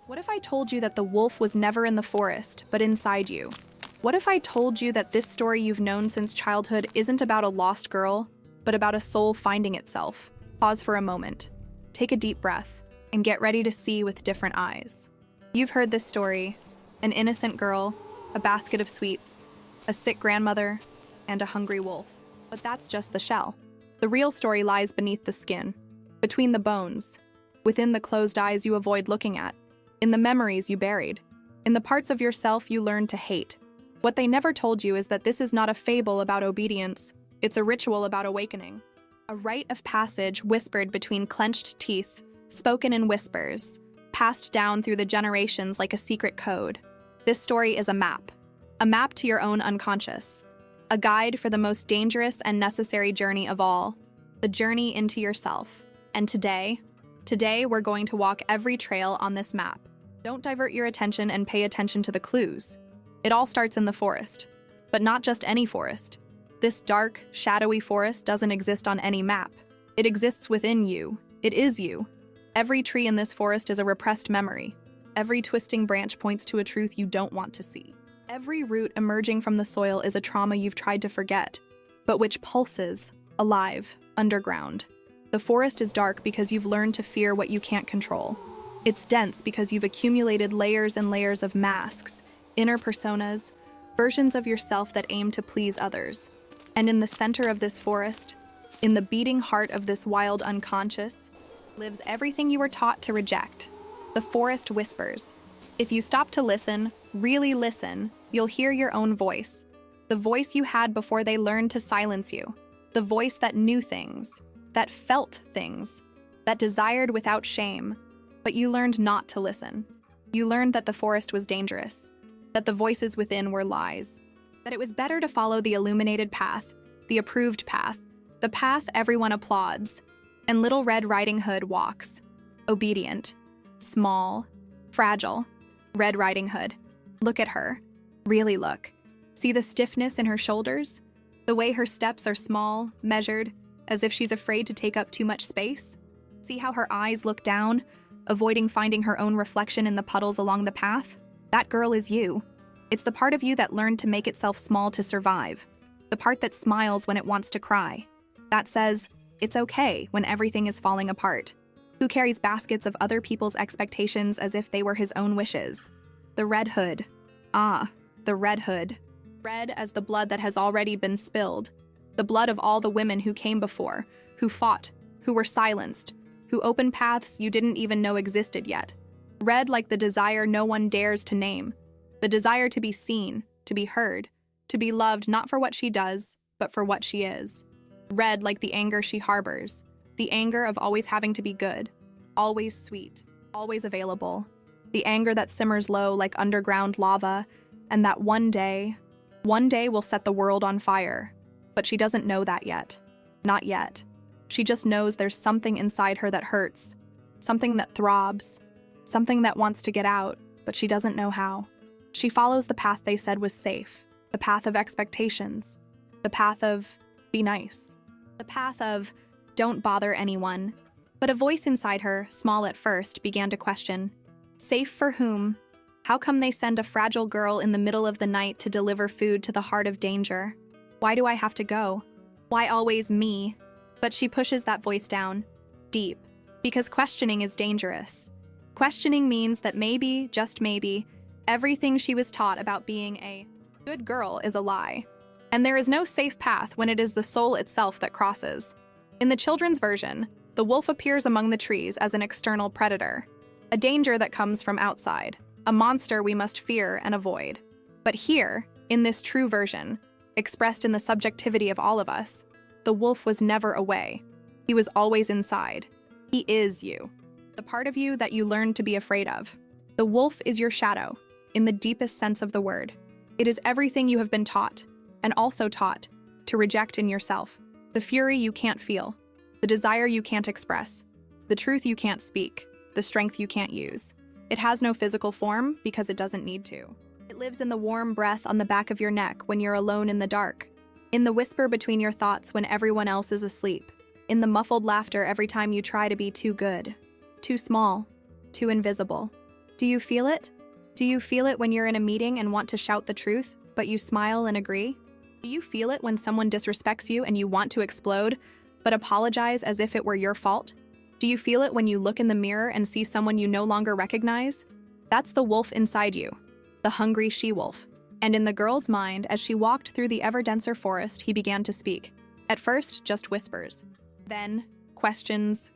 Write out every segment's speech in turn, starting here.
What if I told you that the wolf was never in the forest, but inside you? What if I told you that this story you've known since childhood isn't about a lost girl, but about a soul finding itself? Pause for a moment, take a deep breath, and get ready to see with different eyes. You've heard this story: an innocent girl, a basket of sweets, a sick grandmother, and a hungry wolf. But that's just the shell. The real story lies beneath the skin, between the bones, within the closed eyes you avoid looking at, in the memories you buried, in the parts of yourself you learned to hate. What they never told you is that this is not a fable about obedience, it's a ritual about awakening. A rite of passage whispered between clenched teeth, spoken in whispers, passed down through the generations like a secret code. This story is a map to your own unconscious, a guide for the most dangerous and necessary journey of all, the journey into yourself. And today we're going to walk every trail on this map. Don't divert your attention and pay attention to the clues. It all starts in the forest, but not just any forest. This dark, shadowy forest doesn't exist on any map. It exists within you. It is you. Every tree in this forest is a repressed memory. Every twisting branch points to a truth you don't want to see. Every root emerging from the soil is a trauma you've tried to forget, but which pulses, alive, underground. The forest is dark because you've learned to fear what you can't control. It's dense because you've accumulated layers and layers of masks, inner personas, versions of yourself that aim to please others. And in the center of this forest, in the beating heart of this wild unconscious, lives everything you were taught to reject. The forest whispers. If you stop to listen, really listen, you'll hear your own voice. The voice you had before they learned to silence you. The voice that knew things, that felt things, that desired without shame. But you learned not to listen. You learned that the forest was dangerous, that the voices within were lies, that it was better to follow the illuminated path, the approved path, the path everyone applauds. And Little Red Riding Hood walks, obedient, small, fragile. Red Riding Hood. Look at her. Really look. See the stiffness in her shoulders? The way her steps are small, measured, as if she's afraid to take up too much space? See how her eyes look down, avoiding finding her own reflection in the puddles along the path? That girl is you. It's the part of you that learned to make itself small to survive. The part that smiles when it wants to cry. That says, it's okay when everything is falling apart. Who carries baskets of other people's expectations as if they were his own wishes. The Red Hood. Ah, the Red Hood. Red as the blood that has already been spilled. The blood of all the women who came before, who fought, who were silenced, who opened paths you didn't even know existed yet. Red like the desire no one dares to name. The desire to be seen, to be heard, to be loved not for what she does, but for what she is. Red like the anger she harbors. The anger of always having to be good, always sweet, always available. The anger that simmers low like underground lava, and that one day will set the world on fire. But she doesn't know that yet. Not yet. She just knows there's something inside her that hurts, something that throbs, something that wants to get out, but she doesn't know how. She follows the path they said was safe, the path of expectations, the path of be nice, the path of don't bother anyone. But a voice inside her, small at first, began to question. Safe for whom? How come they send a fragile girl in the middle of the night to deliver food to the heart of danger? Why do I have to go? Why always me? But she pushes that voice down, deep, because questioning is dangerous. Questioning means that maybe, just maybe, everything she was taught about being a good girl is a lie. And there is no safe path when it is the soul itself that crosses. In the children's version, the wolf appears among the trees as an external predator, a danger that comes from outside, a monster we must fear and avoid. But here, in this true version, expressed in the subjectivity of all of us, the wolf was never away. He was always inside. He is you, the part of you that you learned to be afraid of. The wolf is your shadow, in the deepest sense of the word. It is everything you have been taught, and also taught, to reject in yourself. The fury you can't feel, the desire you can't express, the truth you can't speak, the strength you can't use. It has no physical form because it doesn't need to. It lives in the warm breath on the back of your neck when you're alone in the dark, in the whisper between your thoughts when everyone else is asleep, in the muffled laughter every time you try to be too good, too small, too invisible. Do you feel it? Do you feel it when you're in a meeting and want to shout the truth, but you smile and agree? Do you feel it when someone disrespects you and you want to explode, but apologize as if it were your fault? Do you feel it when you look in the mirror and see someone you no longer recognize? That's the wolf inside you, the hungry she-wolf. And in the girl's mind, as she walked through the ever-denser forest, he began to speak. At first, just whispers. Then, questions,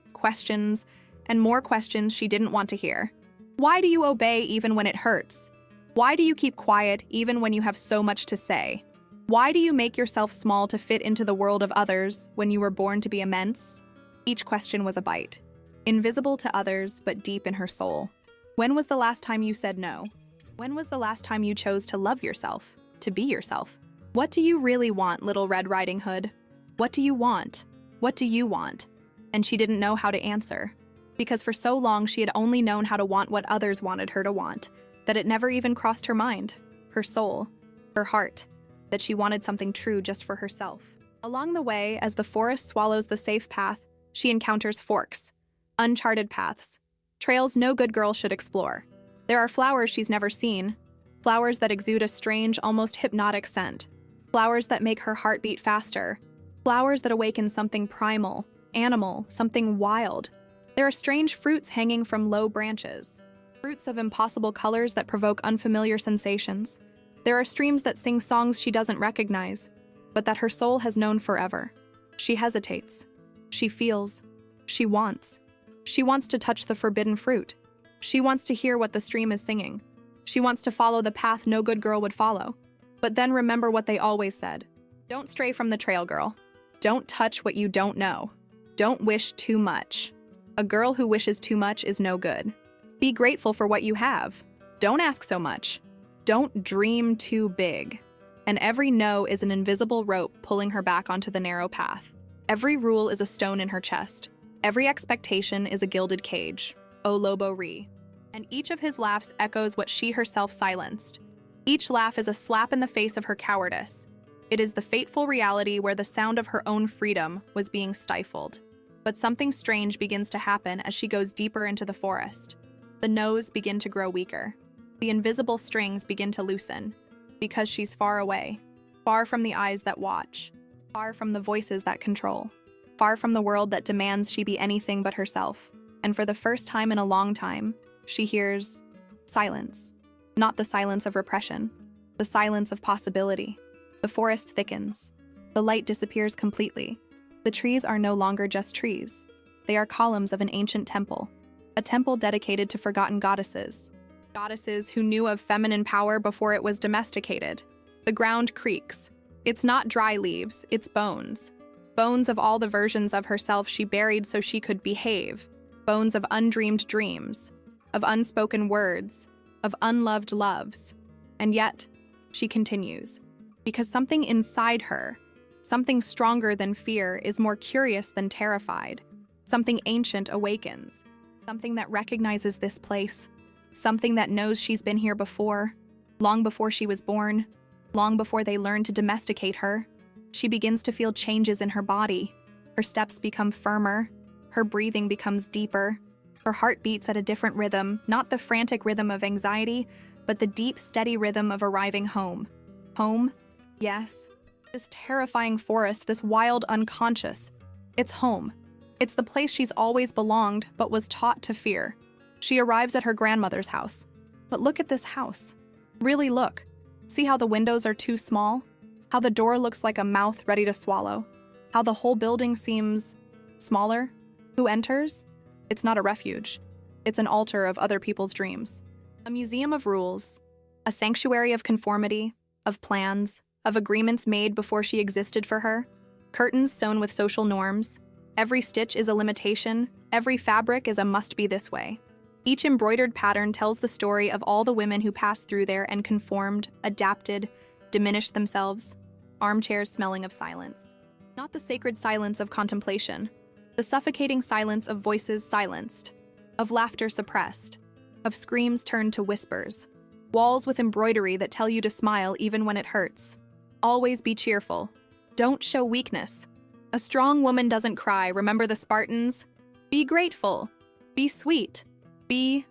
and more questions she didn't want to hear. Why do you obey even when it hurts? Why do you keep quiet even when you have so much to say? Why do you make yourself small to fit into the world of others when you were born to be immense? Each question was a bite. Invisible to others, but deep in her soul. When was the last time you said no? When was the last time you chose to love yourself, to be yourself? What do you really want, Little Red Riding Hood? What do you want? What do you want? And she didn't know how to answer. Because for so long she had only known how to want what others wanted her to want, that it never even crossed her mind, her soul, her heart, that she wanted something true just for herself. Along the way, as the forest swallows the safe path, she encounters forks, uncharted paths, trails no good girl should explore. There are flowers she's never seen, flowers that exude a strange, almost hypnotic scent, flowers that make her heart beat faster, flowers that awaken something primal, animal, something wild. There are strange fruits hanging from low branches, fruits of impossible colors that provoke unfamiliar sensations. There are streams that sing songs she doesn't recognize, but that her soul has known forever. She hesitates. She feels. She wants. She wants to touch the forbidden fruit. She wants to hear what the stream is singing. She wants to follow the path no good girl would follow. But then remember what they always said. Don't stray from the trail, girl. Don't touch what you don't know. Don't wish too much. A girl who wishes too much is no good. Be grateful for what you have. Don't ask so much. Don't dream too big. And every no is an invisible rope pulling her back onto the narrow path. Every rule is a stone in her chest. Every expectation is a gilded cage. O Lobo Re. And each of his laughs echoes what she herself silenced. Each laugh is a slap in the face of her cowardice. It is the fateful reality where the sound of her own freedom was being stifled. But something strange begins to happen as she goes deeper into the forest. The no's begin to grow weaker. The invisible strings begin to loosen. Because she's far away. Far from the eyes that watch. Far from the voices that control. Far from the world that demands she be anything but herself. And for the first time in a long time, she hears silence. Not the silence of repression. The silence of possibility. The forest thickens. The light disappears completely. The trees are no longer just trees. They are columns of an ancient temple. A temple dedicated to forgotten goddesses. Goddesses who knew of feminine power before it was domesticated. The ground creaks. It's not dry leaves, it's bones. Bones of all the versions of herself she buried so she could behave. Bones of undreamed dreams. Of unspoken words. Of unloved loves. And yet, she continues. Because something inside her, something stronger than fear, is more curious than terrified. Something ancient awakens. Something that recognizes this place. Something that knows she's been here before. Long before she was born. Long before they learned to domesticate her. She begins to feel changes in her body. Her steps become firmer. Her breathing becomes deeper. Her heart beats at a different rhythm, not the frantic rhythm of anxiety, but the deep, steady rhythm of arriving home. Home? Yes. This terrifying forest, this wild unconscious. It's home. It's the place she's always belonged, but was taught to fear. She arrives at her grandmother's house. But look at this house. Really look. See how the windows are too small? How the door looks like a mouth ready to swallow? How the whole building seems smaller? Who enters? It's not a refuge. It's an altar of other people's dreams. A museum of rules. A sanctuary of conformity, of plans, of agreements made before she existed for her. Curtains sewn with social norms. Every stitch is a limitation. Every fabric is a must be this way. Each embroidered pattern tells the story of all the women who passed through there and conformed, adapted, diminished themselves. Armchairs smelling of silence. Not the sacred silence of contemplation. The suffocating silence of voices silenced. Of laughter suppressed. Of screams turned to whispers. Walls with embroidery that tell you to smile even when it hurts. Always be cheerful. Don't show weakness. A strong woman doesn't cry, remember the Spartans? Be grateful. Be sweet. Be.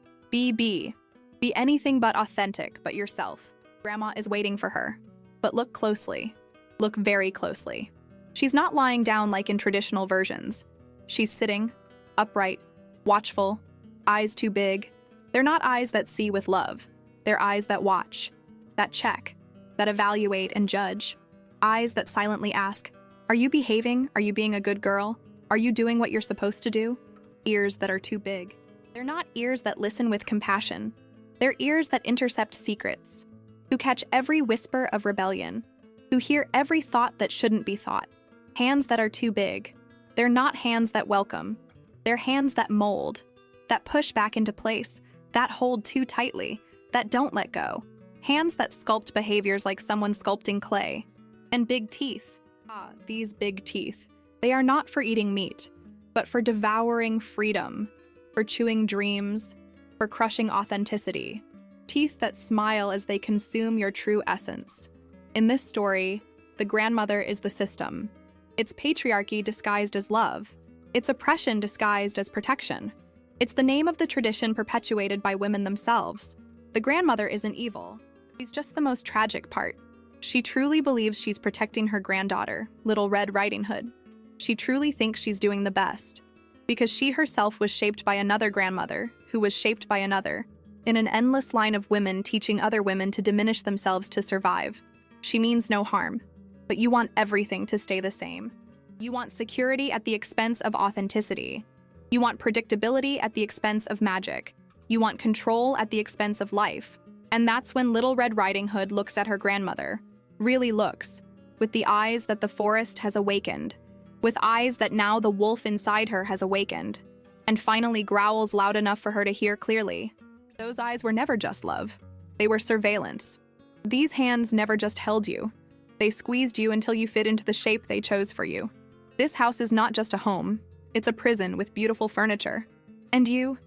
Be anything but authentic, but yourself. Grandma is waiting for her. But look closely. Look very closely. She's not lying down like in traditional versions. She's sitting, upright, watchful, eyes too big. They're not eyes that see with love. They're eyes that watch, that check, that evaluate and judge. Eyes that silently ask, are you behaving? Are you being a good girl? Are you doing what you're supposed to do? Ears that are too big. They're not ears that listen with compassion. They're ears that intercept secrets, who catch every whisper of rebellion, who hear every thought that shouldn't be thought. Hands that are too big. They're not hands that welcome. They're hands that mold, that push back into place, that hold too tightly, that don't let go. Hands that sculpt behaviors like someone sculpting clay. And big teeth. Ah, these big teeth. They are not for eating meat, but for devouring freedom, for chewing dreams, for crushing authenticity. Teeth that smile as they consume your true essence. In this story, the grandmother is the system. It's patriarchy disguised as love. It's oppression disguised as protection. It's the name of the tradition perpetuated by women themselves. The grandmother isn't evil. She's just the most tragic part. She truly believes she's protecting her granddaughter, Little Red Riding Hood. She truly thinks she's doing the best, because she herself was shaped by another grandmother, who was shaped by another, in an endless line of women teaching other women to diminish themselves to survive. She means no harm, but you want everything to stay the same. You want security at the expense of authenticity. You want predictability at the expense of magic. You want control at the expense of life. And that's when Little Red Riding Hood looks at her grandmother, really looks, with the eyes that the forest has awakened, with eyes that now the wolf inside her has awakened, and finally growls loud enough for her to hear clearly. Those eyes were never just love. They were surveillance. These hands never just held you. They squeezed you until you fit into the shape they chose for you. This house is not just a home. It's a prison with beautiful furniture. And you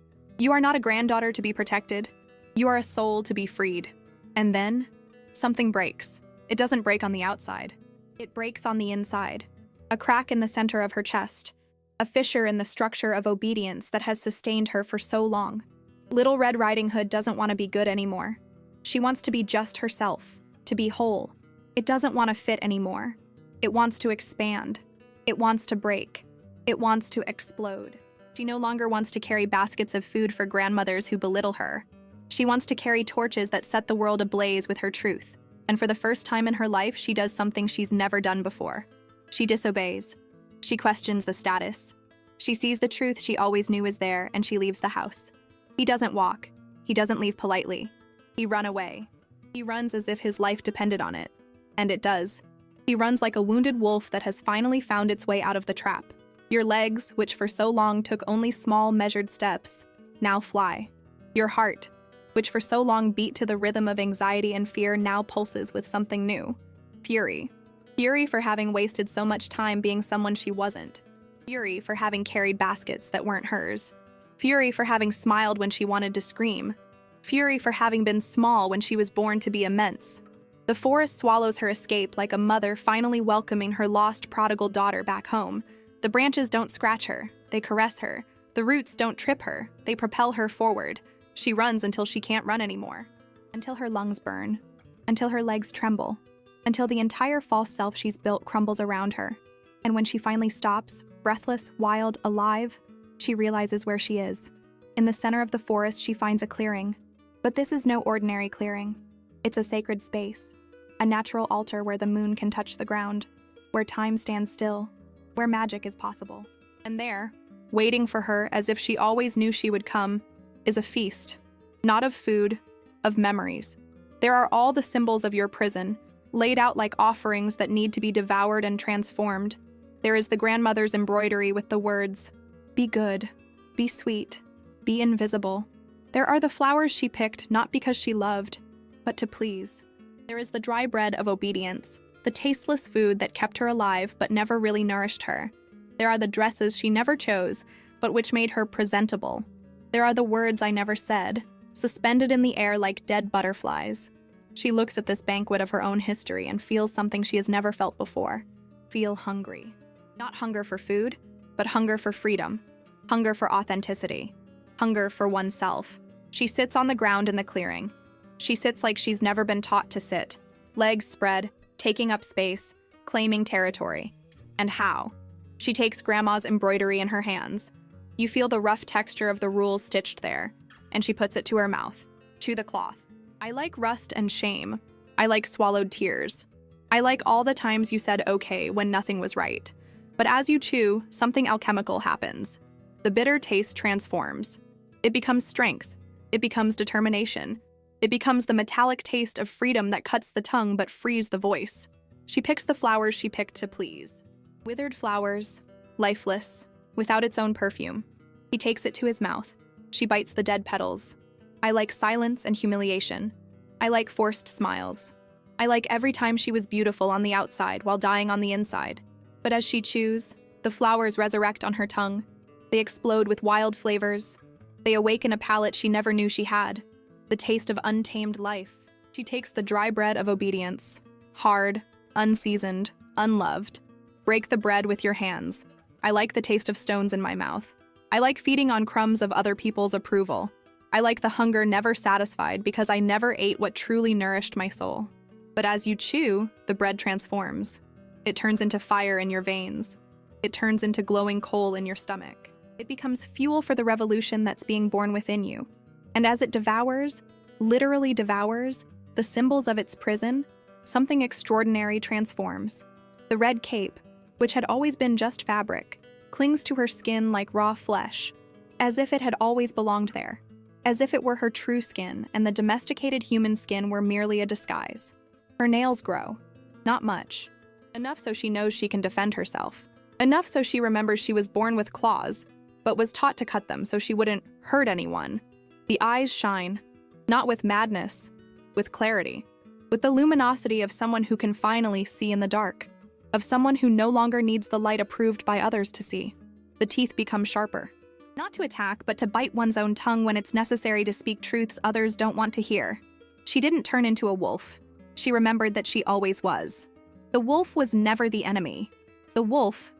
are not a granddaughter to be protected. You are a soul to be freed. And then, something breaks. It doesn't break on the outside. It breaks on the inside. A crack in the center of her chest. A fissure in the structure of obedience that has sustained her for so long. Little Red Riding Hood doesn't want to be good anymore. She wants to be just herself, to be whole. It doesn't want to fit anymore. It wants to expand. It wants to break. It wants to explode. She no longer wants to carry baskets of food for grandmothers who belittle her. She wants to carry torches that set the world ablaze with her truth. And for the first time in her life, she does something she's never done before. She disobeys. She questions the status. She sees the truth she always knew is there, and she leaves the house. He doesn't walk. He doesn't leave politely. He runs away. He runs as if his life depended on it. And it does. He runs like a wounded wolf that has finally found its way out of the trap. Your legs, which for so long took only small, measured steps, now fly. Your heart, which for so long beat to the rhythm of anxiety and fear, now pulses with something new. Fury. Fury for having wasted so much time being someone she wasn't. Fury for having carried baskets that weren't hers. Fury for having smiled when she wanted to scream. Fury for having been small when she was born to be immense. The forest swallows her escape like a mother finally welcoming her lost prodigal daughter back home. The branches don't scratch her, they caress her. The roots don't trip her, they propel her forward. She runs until she can't run anymore. Until her lungs burn. Until her legs tremble. Until the entire false self she's built crumbles around her. And when she finally stops, breathless, wild, alive, she realizes where she is. In the center of the forest, she finds a clearing. But this is no ordinary clearing. It's a sacred space. A natural altar where the moon can touch the ground. Where time stands still. Where magic is possible. And there, waiting for her as if she always knew she would come, is a feast. Not of food, of memories. There are all the symbols of your prison, laid out like offerings that need to be devoured and transformed. There is the grandmother's embroidery with the words, "Be good, be sweet, be invisible." There are the flowers she picked not because she loved, but to please. There is the dry bread of obedience, the tasteless food that kept her alive but never really nourished her. There are the dresses she never chose, but which made her presentable. There are the words I never said, suspended in the air like dead butterflies. She looks at this banquet of her own history and feels something she has never felt before. Feel hungry. Not hunger for food, but hunger for freedom. Hunger for authenticity. Hunger for oneself. She sits on the ground in the clearing. She sits like she's never been taught to sit, legs spread, taking up space, claiming territory. And how? She takes Grandma's embroidery in her hands. You feel the rough texture of the rules stitched there, and she puts it to her mouth. Chew the cloth. I like rust and shame. I like swallowed tears. I like all the times you said okay when nothing was right. But as you chew, something alchemical happens. The bitter taste transforms. It becomes strength. It becomes determination. It becomes the metallic taste of freedom that cuts the tongue but frees the voice. She picks the flowers she picked to please. Withered flowers, lifeless, without its own perfume. He takes it to his mouth. She bites the dead petals. I like silence and humiliation. I like forced smiles. I like every time she was beautiful on the outside while dying on the inside. But as she chews, the flowers resurrect on her tongue. They explode with wild flavors. They awaken a palate she never knew she had. The taste of untamed life. She takes the dry bread of obedience. Hard, unseasoned, unloved. Break the bread with your hands. I like the taste of stones in my mouth. I like feeding on crumbs of other people's approval. I like the hunger never satisfied because I never ate what truly nourished my soul. But as you chew, the bread transforms. It turns into fire in your veins. It turns into glowing coal in your stomach. It becomes fuel for the revolution that's being born within you. And as it devours, literally devours, the symbols of its prison, something extraordinary transforms. The red cape, which had always been just fabric, clings to her skin like raw flesh, as if it had always belonged there, as if it were her true skin and the domesticated human skin were merely a disguise. Her nails grow. Not much. Enough so she knows she can defend herself. Enough so she remembers she was born with claws, but was taught to cut them so she wouldn't hurt anyone. The eyes shine, not with madness, with clarity, with the luminosity of someone who can finally see in the dark, of someone who no longer needs the light approved by others to see. The teeth become sharper. Not to attack, but to bite one's own tongue when it's necessary to speak truths others don't want to hear. She didn't turn into a wolf. She remembered that she always was. The wolf was never the enemy. The wolf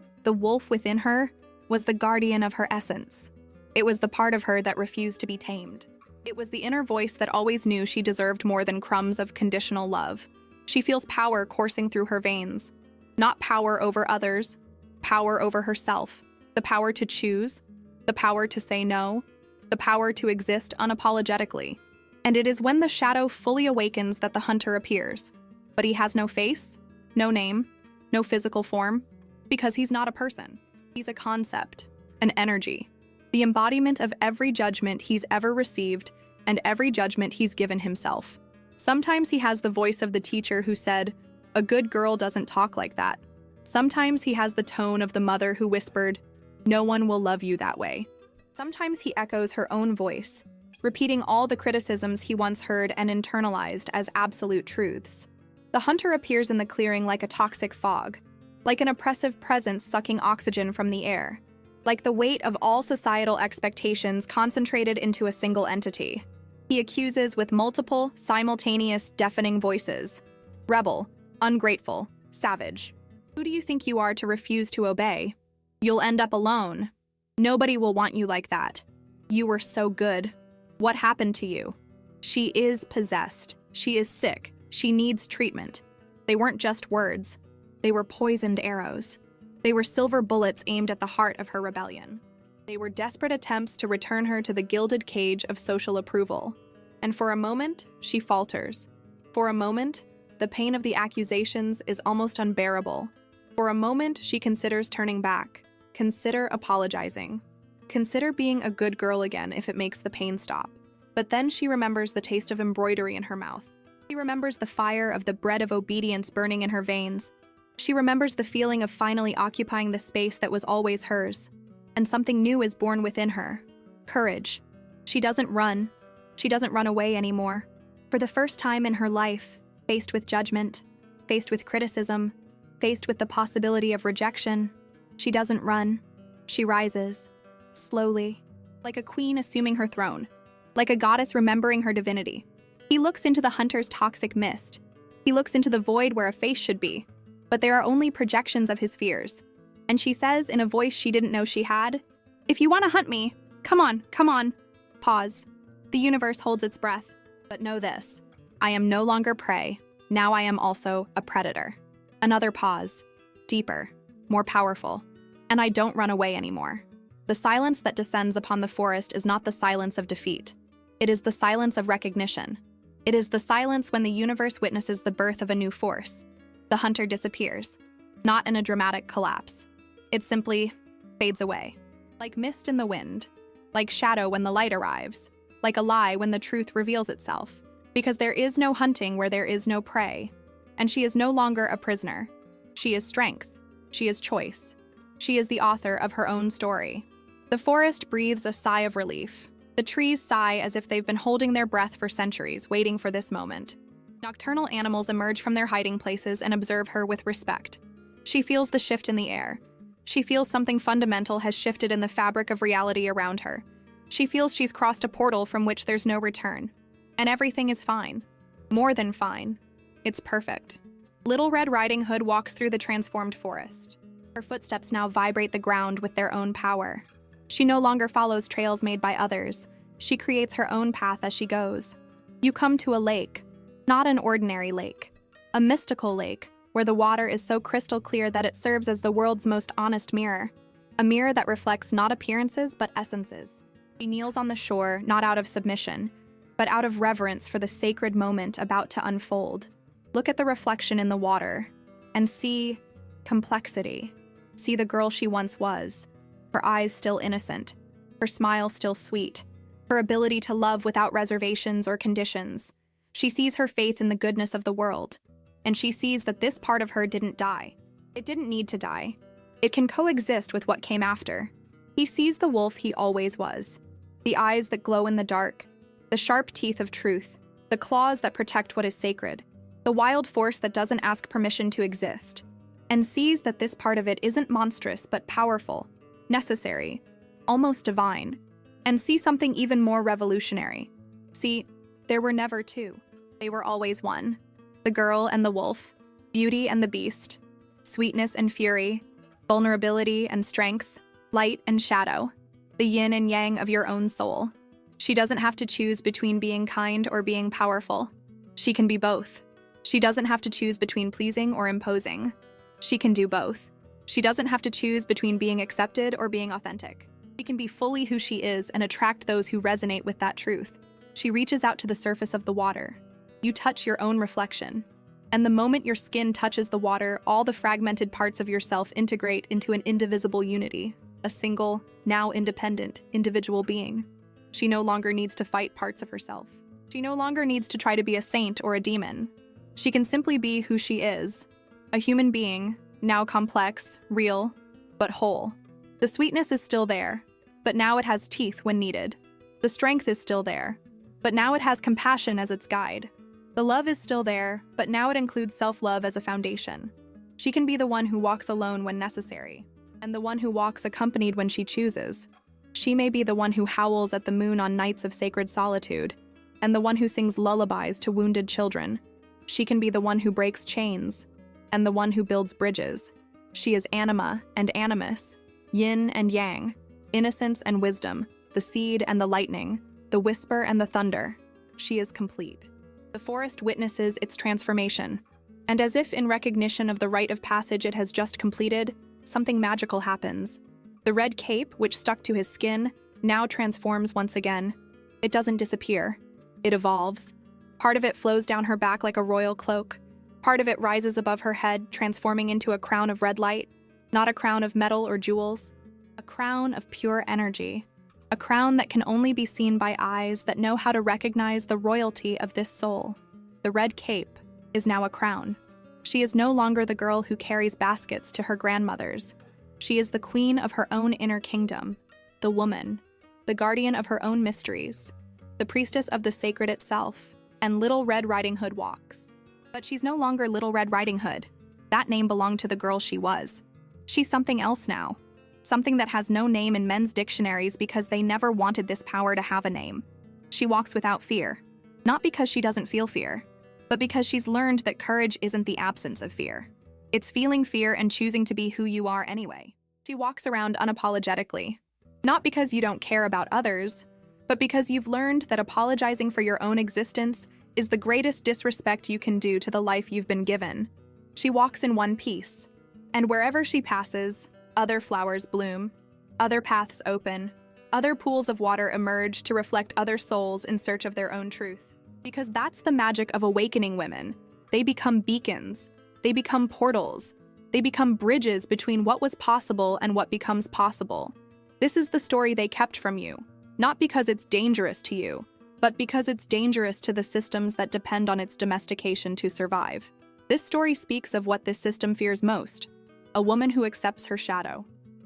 within her, was the guardian of her essence. It was the part of her that refused to be tamed. It was the inner voice that always knew she deserved more than crumbs of conditional love. She feels power coursing through her veins. Not power over others, power over herself. The power to choose, the power to say no, the power to exist unapologetically. And it is when the shadow fully awakens that the hunter appears. But he has no face, no name, no physical form, because he's not a person. He's a concept, an energy, the embodiment of every judgment he's ever received and every judgment he's given himself. Sometimes he has the voice of the teacher who said, "A good girl doesn't talk like that." Sometimes he has the tone of the mother who whispered, "No one will love you that way." Sometimes he echoes her own voice, repeating all the criticisms he once heard and internalized as absolute truths. The hunter appears in the clearing like a toxic fog, like an oppressive presence sucking oxygen from the air, like the weight of all societal expectations concentrated into a single entity. He accuses with multiple, simultaneous, deafening voices. Rebel, ungrateful, savage. Who do you think you are to refuse to obey? You'll end up alone. Nobody will want you like that. You were so good. What happened to you? She is possessed. She is sick. She needs treatment. They weren't just words. They were poisoned arrows. They were silver bullets aimed at the heart of her rebellion. They were desperate attempts to return her to the gilded cage of social approval. And for a moment, she falters. For a moment, the pain of the accusations is almost unbearable. For a moment, she considers turning back. Consider apologizing. Consider being a good girl again if it makes the pain stop. But then she remembers the taste of embroidery in her mouth. She remembers the fire of the bread of obedience burning in her veins. She remembers the feeling of finally occupying the space that was always hers. And something new is born within her. Courage. She doesn't run. She doesn't run away anymore. For the first time in her life, faced with judgment, faced with criticism, faced with the possibility of rejection, she doesn't run. She rises, slowly, like a queen assuming her throne, like a goddess remembering her divinity. He looks into the hunter's toxic mist. He looks into the void where a face should be, but there are only projections of his fears. And she says in a voice she didn't know she had, "If you want to hunt me, come on, come on." Pause. The universe holds its breath. But know this, I am no longer prey. Now I am also a predator. Another pause, deeper, more powerful. And I don't run away anymore. The silence that descends upon the forest is not the silence of defeat. It is the silence of recognition. It is the silence when the universe witnesses the birth of a new force. The hunter disappears, not in a dramatic collapse. It simply fades away. Like mist in the wind, like shadow when the light arrives, like a lie when the truth reveals itself. Because there is no hunting where there is no prey. And she is no longer a prisoner. She is strength. She is choice. She is the author of her own story. The forest breathes a sigh of relief. The trees sigh as if they've been holding their breath for centuries, waiting for this moment. Nocturnal animals emerge from their hiding places and observe her with respect. She feels the shift in the air. She feels something fundamental has shifted in the fabric of reality around her. She feels she's crossed a portal from which there's no return. And everything is fine. More than fine. It's perfect. Little Red Riding Hood walks through the transformed forest. Her footsteps now vibrate the ground with their own power. She no longer follows trails made by others. She creates her own path as she goes. You come to a lake, not an ordinary lake, a mystical lake where the water is so crystal clear that it serves as the world's most honest mirror, a mirror that reflects not appearances but essences. She kneels on the shore, not out of submission, but out of reverence for the sacred moment about to unfold. Look at the reflection in the water and see complexity. See the girl she once was, her eyes still innocent, her smile still sweet, her ability to love without reservations or conditions. She sees her faith in the goodness of the world, and she sees that this part of her didn't die. It didn't need to die. It can coexist with what came after. He sees the wolf he always was, the eyes that glow in the dark, the sharp teeth of truth, the claws that protect what is sacred, the wild force that doesn't ask permission to exist, and sees that this part of it isn't monstrous but powerful, necessary, almost divine, and see something even more revolutionary. See, there were never two. They were always one. The girl and the wolf, beauty and the beast, sweetness and fury, vulnerability and strength, light and shadow, the yin and yang of your own soul. She doesn't have to choose between being kind or being powerful. She can be both. She doesn't have to choose between pleasing or imposing. She can do both. She doesn't have to choose between being accepted or being authentic. She can be fully who she is and attract those who resonate with that truth. She reaches out to the surface of the water. You touch your own reflection. And the moment your skin touches the water, all the fragmented parts of yourself integrate into an indivisible unity, a single, now independent, individual being. She no longer needs to fight parts of herself. She no longer needs to try to be a saint or a demon. She can simply be who she is, a human being, now complex, real, but whole. The sweetness is still there, but now it has teeth when needed. The strength is still there, but now it has compassion as its guide. The love is still there, but now it includes self-love as a foundation. She can be the one who walks alone when necessary, and the one who walks accompanied when she chooses. She may be the one who howls at the moon on nights of sacred solitude, and the one who sings lullabies to wounded children. She can be the one who breaks chains, and the one who builds bridges. She is anima and animus, yin and yang, innocence and wisdom, the seed and the lightning, the whisper and the thunder. She is complete. The forest witnesses its transformation, and as if in recognition of the rite of passage it has just completed, something magical happens. The red cape, which stuck to his skin, now transforms once again. It doesn't disappear. It evolves. Part of it flows down her back like a royal cloak. Part of it rises above her head, transforming into a crown of red light, not a crown of metal or jewels, a crown of pure energy, a crown that can only be seen by eyes that know how to recognize the royalty of this soul. The red cape is now a crown. She is no longer the girl who carries baskets to her grandmothers. She is the queen of her own inner kingdom, the woman, the guardian of her own mysteries, the priestess of the sacred itself, and Little Red Riding Hood walks. But she's no longer Little Red Riding Hood. That name belonged to the girl she was. She's something else now. Something that has no name in men's dictionaries because they never wanted this power to have a name. She walks without fear. Not because she doesn't feel fear, but because she's learned that courage isn't the absence of fear. It's feeling fear and choosing to be who you are anyway. She walks around unapologetically. Not because you don't care about others, but because you've learned that apologizing for your own existence is the greatest disrespect you can do to the life you've been given. She walks in one piece, and wherever she passes, other flowers bloom, other paths open, other pools of water emerge to reflect other souls in search of their own truth. Because that's the magic of awakening women. They become beacons, they become portals, they become bridges between what was possible and what becomes possible. This is the story they kept from you, not because it's dangerous to you, but because it's dangerous to the systems that depend on its domestication to survive. This story speaks of what this system fears most: a woman who accepts her shadow,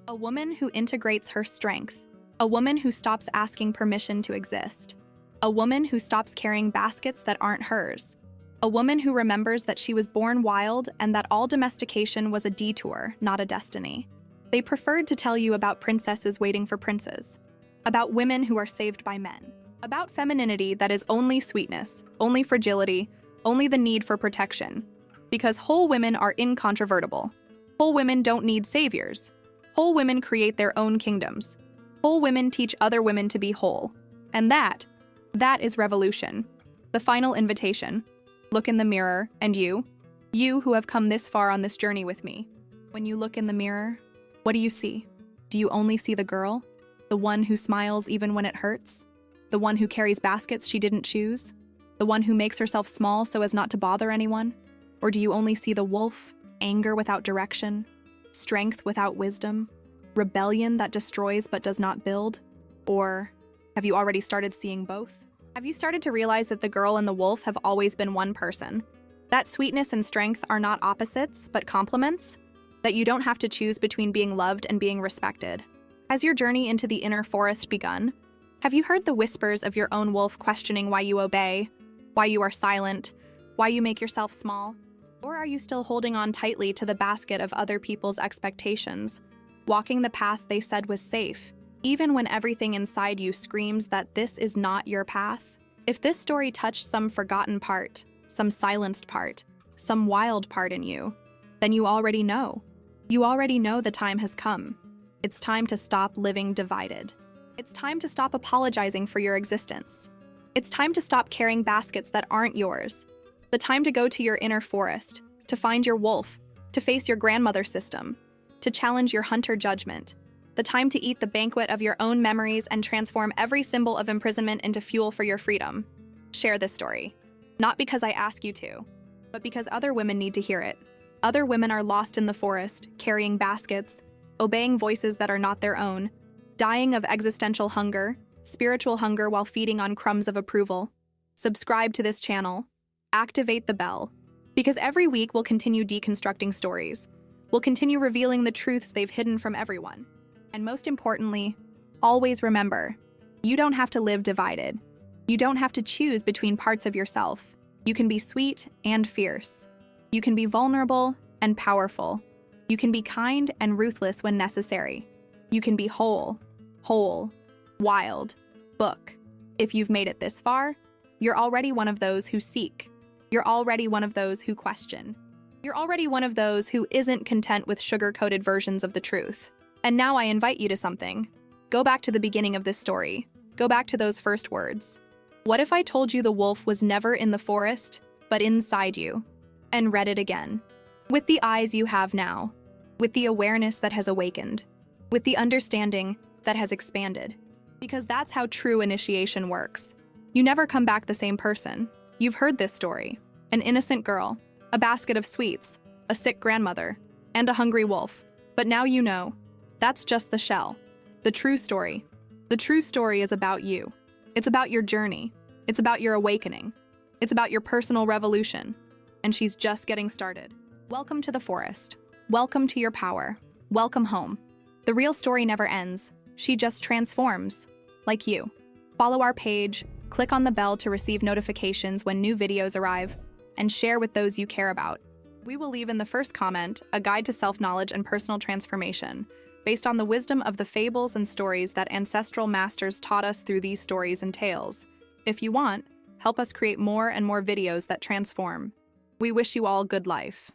a woman who integrates her strength, a woman who stops asking permission to exist, a woman who stops carrying baskets that aren't hers, a woman who remembers that she was born wild and that all domestication was a detour, not a destiny. They preferred to tell you about princesses waiting for princes, about women who are saved by men, about femininity that is only sweetness, only fragility, only the need for protection. Because whole women are incontrovertible. Whole women don't need saviors. Whole women create their own kingdoms. Whole women teach other women to be whole. And that is revolution. The final invitation. Look in the mirror, and you who have come this far on this journey with me. When you look in the mirror, what do you see? Do you only see the girl? The one who smiles even when it hurts? The one who carries baskets she didn't choose? The one who makes herself small so as not to bother anyone? Or do you only see the wolf, anger without direction, strength without wisdom, rebellion that destroys but does not build? Or have you already started seeing both? Have you started to realize that the girl and the wolf have always been one person? That sweetness and strength are not opposites, but complements? That you don't have to choose between being loved and being respected? Has your journey into the inner forest begun? Have you heard the whispers of your own wolf questioning why you obey, why you are silent, why you make yourself small? Or are you still holding on tightly to the basket of other people's expectations, walking the path they said was safe, even when everything inside you screams that this is not your path? If this story touched some forgotten part, some silenced part, some wild part in you, then you already know. You already know the time has come. It's time to stop living divided. It's time to stop apologizing for your existence. It's time to stop carrying baskets that aren't yours. The time to go to your inner forest, to find your wolf, to face your grandmother system, to challenge your hunter judgment. The time to eat the banquet of your own memories and transform every symbol of imprisonment into fuel for your freedom. Share this story. Not because I ask you to, but because other women need to hear it. Other women are lost in the forest, carrying baskets, obeying voices that are not their own, dying of existential hunger, spiritual hunger while feeding on crumbs of approval. Subscribe to this channel. Activate the bell. Because every week we'll continue deconstructing stories. We'll continue revealing the truths they've hidden from everyone. And most importantly, always remember, you don't have to live divided. You don't have to choose between parts of yourself. You can be sweet and fierce. You can be vulnerable and powerful. You can be kind and ruthless when necessary. You can be whole, wild, book. If you've made it this far, you're already one of those who seek. You're already one of those who question. You're already one of those who isn't content with sugar-coated versions of the truth. And now I invite you to something. Go back to the beginning of this story. Go back to those first words. What if I told you the wolf was never in the forest, but inside you? And read it again. With the eyes you have now. With the awareness that has awakened. With the understanding that has expanded. Because that's how true initiation works. You never come back the same person. You've heard this story. An innocent girl, a basket of sweets, a sick grandmother, and a hungry wolf. But now you know. That's just the shell. The true story. The true story is about you. It's about your journey. It's about your awakening. It's about your personal revolution. And she's just getting started. Welcome to the forest. Welcome to your power. Welcome home. The real story never ends. She just transforms. Like you. Follow our page, click on the bell to receive notifications when new videos arrive, and share with those you care about. We will leave in the first comment a guide to self-knowledge and personal transformation, based on the wisdom of the fables and stories that ancestral masters taught us through these stories and tales. If you want, help us create more and more videos that transform. We wish you all good life.